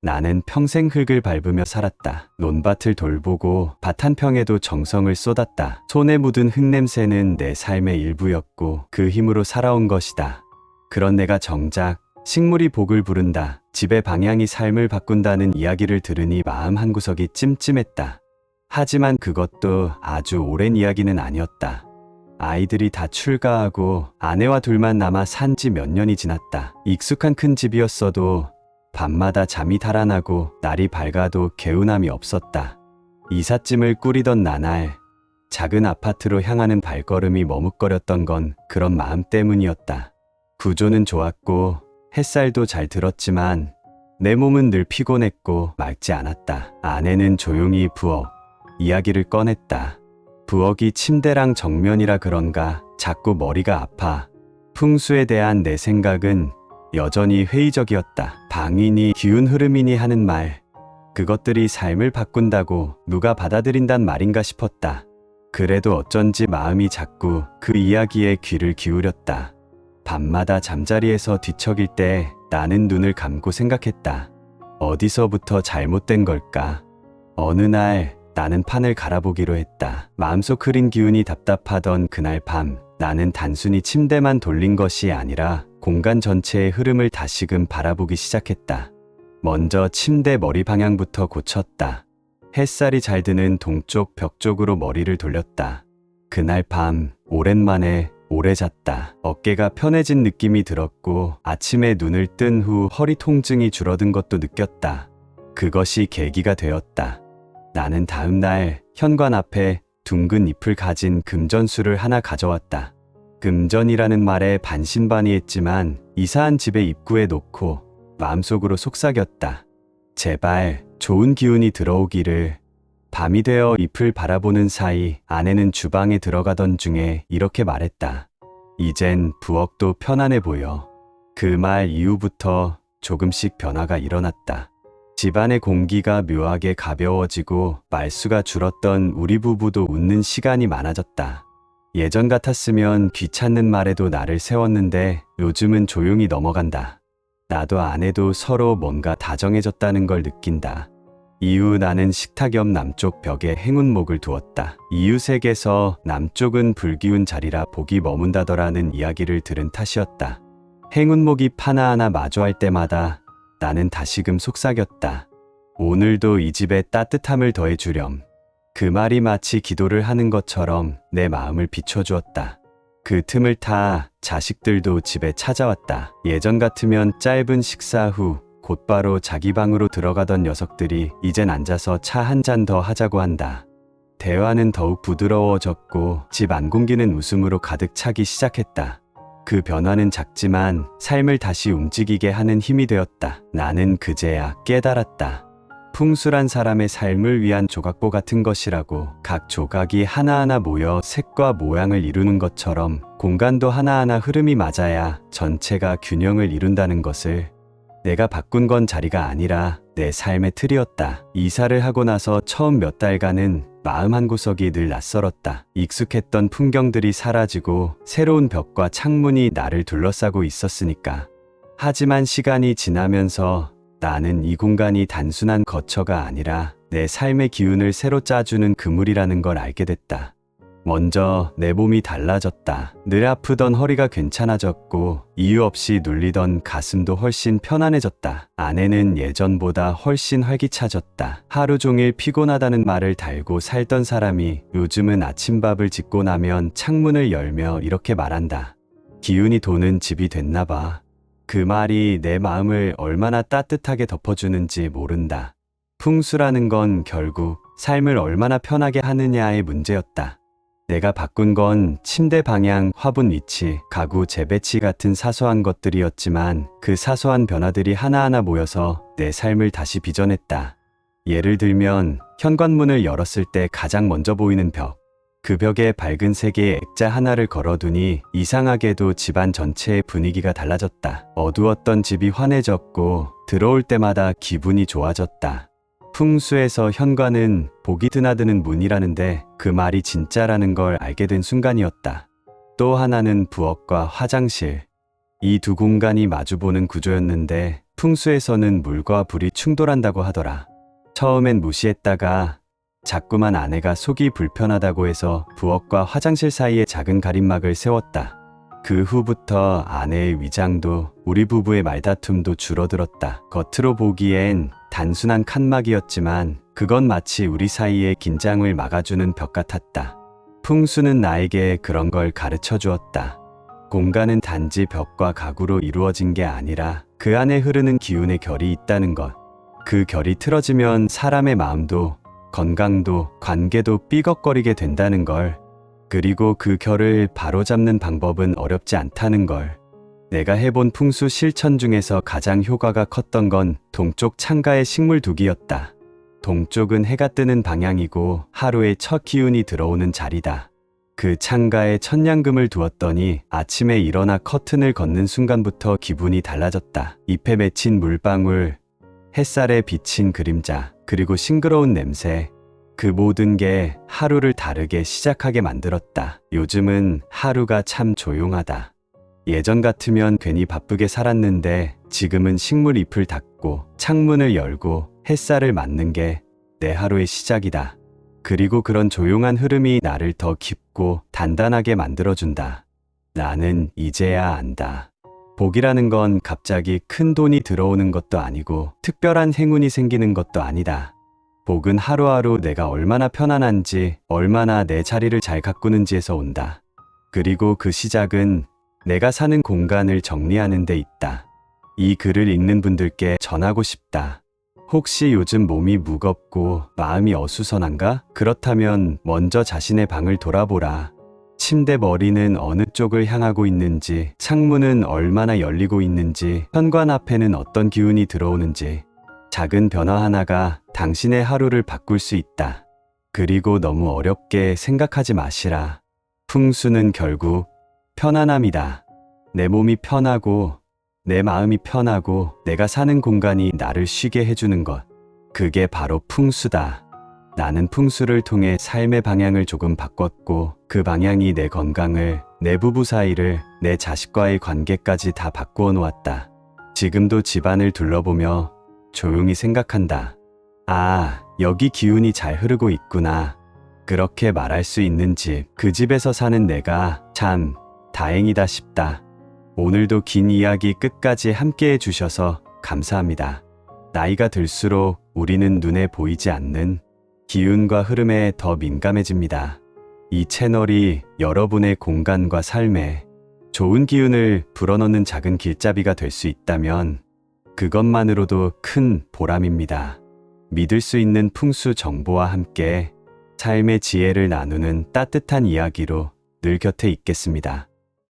나는 평생 흙을 밟으며 살았다. 논밭을 돌보고 밭 한 평에도 정성을 쏟았다. 손에 묻은 흙냄새는 내 삶의 일부였고 그 힘으로 살아온 것이다. 그런 내가 정작 식물이 복을 부른다, 집의 방향이 삶을 바꾼다는 이야기를 들으니 마음 한구석이 찜찜했다. 하지만 그것도 아주 오랜 이야기는 아니었다. 아이들이 다 출가하고 아내와 둘만 남아 산 지 몇 년이 지났다. 익숙한 큰 집이었어도 밤마다 잠이 달아나고 날이 밝아도 개운함이 없었다. 이삿짐을 꾸리던 나날, 작은 아파트로 향하는 발걸음이 머뭇거렸던 건 그런 마음 때문이었다. 구조는 좋았고 햇살도 잘 들었지만 내 몸은 늘 피곤했고 맑지 않았다. 아내는 조용히 부엌 이야기를 꺼냈다. 부엌이 침대랑 정면이라 그런가 자꾸 머리가 아파. 풍수에 대한 내 생각은 여전히 회의적이었다. 방이니 기운 흐름이니 하는 말, 그것들이 삶을 바꾼다고 누가 받아들인단 말인가 싶었다. 그래도 어쩐지 마음이 자꾸 그 이야기에 귀를 기울였다. 밤마다 잠자리에서 뒤척일 때 나는 눈을 감고 생각했다. 어디서부터 잘못된 걸까? 어느 날 나는 판을 갈아보기로 했다. 마음속 흐린 기운이 답답하던 그날 밤, 나는 단순히 침대만 돌린 것이 아니라 공간 전체의 흐름을 다시금 바라보기 시작했다. 먼저 침대 머리 방향부터 고쳤다. 햇살이 잘 드는 동쪽 벽 쪽으로 머리를 돌렸다. 그날 밤 오랜만에 오래 잤다. 어깨가 편해진 느낌이 들었고 아침에 눈을 뜬 후 허리 통증이 줄어든 것도 느꼈다. 그것이 계기가 되었다. 나는 다음 날 현관 앞에 둥근 잎을 가진 금전수를 하나 가져왔다. 금전이라는 말에 반신반의했지만 이사한 집의 입구에 놓고 마음속으로 속삭였다. 제발 좋은 기운이 들어오기를. 밤이 되어 잎을 바라보는 사이 아내는 주방에 들어가던 중에 이렇게 말했다. 이젠 부엌도 편안해 보여. 그 말 이후부터 조금씩 변화가 일어났다. 집안의 공기가 묘하게 가벼워지고 말수가 줄었던 우리 부부도 웃는 시간이 많아졌다. 예전 같았으면 귀찮는 말에도 나를 세웠는데 요즘은 조용히 넘어간다. 나도 아내도 서로 뭔가 다정해졌다는 걸 느낀다. 이후 나는 식탁 옆 남쪽 벽에 행운목을 두었다. 이웃에게서 남쪽은 불기운 자리라 복이 머문다더라는 이야기를 들은 탓이었다. 행운목이 하나하나 마주할 때마다 나는 다시금 속삭였다. 오늘도 이 집에 따뜻함을 더해주렴. 그 말이 마치 기도를 하는 것처럼 내 마음을 비춰주었다. 그 틈을 타 자식들도 집에 찾아왔다. 예전 같으면 짧은 식사 후 곧바로 자기 방으로 들어가던 녀석들이 이젠 앉아서 차 한 잔 더 하자고 한다. 대화는 더욱 부드러워졌고 집 안 공기는 웃음으로 가득 차기 시작했다. 그 변화는 작지만 삶을 다시 움직이게 하는 힘이 되었다. 나는 그제야 깨달았다. 풍수란 사람의 삶을 위한 조각보 같은 것이라고. 각 조각이 하나하나 모여 색과 모양을 이루는 것처럼 공간도 하나하나 흐름이 맞아야 전체가 균형을 이룬다는 것을. 내가 바꾼 건 자리가 아니라 내 삶의 틀이었다. 이사를 하고 나서 처음 몇 달간은 마음 한구석이 늘 낯설었다. 익숙했던 풍경들이 사라지고 새로운 벽과 창문이 나를 둘러싸고 있었으니까. 하지만 시간이 지나면서 나는 이 공간이 단순한 거처가 아니라 내 삶의 기운을 새로 짜주는 그물이라는 걸 알게 됐다. 먼저 내 몸이 달라졌다. 늘 아프던 허리가 괜찮아졌고 이유 없이 눌리던 가슴도 훨씬 편안해졌다. 아내는 예전보다 훨씬 활기차졌다. 하루 종일 피곤하다는 말을 달고 살던 사람이 요즘은 아침밥을 짓고 나면 창문을 열며 이렇게 말한다. 기운이 도는 집이 됐나 봐. 그 말이 내 마음을 얼마나 따뜻하게 덮어주는지 모른다. 풍수라는 건 결국 삶을 얼마나 편하게 하느냐의 문제였다. 내가 바꾼 건 침대 방향, 화분 위치, 가구 재배치 같은 사소한 것들이었지만 그 사소한 변화들이 하나하나 모여서 내 삶을 다시 빚어냈다. 예를 들면 현관문을 열었을 때 가장 먼저 보이는 벽. 그 벽에 밝은 색의 액자 하나를 걸어두니 이상하게도 집안 전체의 분위기가 달라졌다. 어두웠던 집이 환해졌고 들어올 때마다 기분이 좋아졌다. 풍수에서 현관은 복이 드나드는 문이라는데 그 말이 진짜라는 걸 알게 된 순간이었다. 또 하나는 부엌과 화장실. 이 두 공간이 마주보는 구조였는데 풍수에서는 물과 불이 충돌한다고 하더라. 처음엔 무시했다가 자꾸만 아내가 속이 불편하다고 해서 부엌과 화장실 사이에 작은 가림막을 세웠다. 그 후부터 아내의 위장도 우리 부부의 말다툼도 줄어들었다. 겉으로 보기엔 단순한 칸막이었지만 그건 마치 우리 사이의 긴장을 막아주는 벽 같았다. 풍수는 나에게 그런 걸 가르쳐 주었다. 공간은 단지 벽과 가구로 이루어진 게 아니라 그 안에 흐르는 기운의 결이 있다는 것. 그 결이 틀어지면 사람의 마음도 건강도 관계도 삐걱거리게 된다는 걸. 그리고 그 결을 바로잡는 방법은 어렵지 않다는 걸. 내가 해본 풍수 실천 중에서 가장 효과가 컸던 건 동쪽 창가의 식물 두기였다. 동쪽은 해가 뜨는 방향이고 하루의 첫 기운이 들어오는 자리다. 그 창가에 천냥금을 두었더니 아침에 일어나 커튼을 걷는 순간부터 기분이 달라졌다. 잎에 맺힌 물방울, 햇살에 비친 그림자, 그리고 싱그러운 냄새. 그 모든 게 하루를 다르게 시작하게 만들었다. 요즘은 하루가 참 조용하다. 예전 같으면 괜히 바쁘게 살았는데 지금은 식물 잎을 닦고 창문을 열고 햇살을 맞는 게 내 하루의 시작이다. 그리고 그런 조용한 흐름이 나를 더 깊고 단단하게 만들어준다. 나는 이제야 안다. 복이라는 건 갑자기 큰 돈이 들어오는 것도 아니고 특별한 행운이 생기는 것도 아니다. 복은 하루하루 내가 얼마나 편안한지, 얼마나 내 자리를 잘 가꾸는지에서 온다. 그리고 그 시작은 내가 사는 공간을 정리하는 데 있다. 이 글을 읽는 분들께 전하고 싶다. 혹시 요즘 몸이 무겁고 마음이 어수선한가? 그렇다면 먼저 자신의 방을 돌아보라. 침대 머리는 어느 쪽을 향하고 있는지, 창문은 얼마나 열리고 있는지, 현관 앞에는 어떤 기운이 들어오는지. 작은 변화 하나가 당신의 하루를 바꿀 수 있다. 그리고 너무 어렵게 생각하지 마시라. 풍수는 결국 편안함이다. 내 몸이 편하고 내 마음이 편하고 내가 사는 공간이 나를 쉬게 해주는 것. 그게 바로 풍수다. 나는 풍수를 통해 삶의 방향을 조금 바꿨고 그 방향이 내 건강을, 내 부부 사이를, 내 자식과의 관계까지 다 바꾸어 놓았다. 지금도 집안을 둘러보며 조용히 생각한다. 아, 여기 기운이 잘 흐르고 있구나. 그렇게 말할 수 있는 집, 그 집에서 사는 내가 참 다행이다 싶다. 오늘도 긴 이야기 끝까지 함께 해주셔서 감사합니다. 나이가 들수록 우리는 눈에 보이지 않는 기운과 흐름에 더 민감해집니다. 이 채널이 여러분의 공간과 삶에 좋은 기운을 불어넣는 작은 길잡이가 될 수 있다면 그것만으로도 큰 보람입니다. 믿을 수 있는 풍수 정보와 함께 삶의 지혜를 나누는 따뜻한 이야기로 늘 곁에 있겠습니다.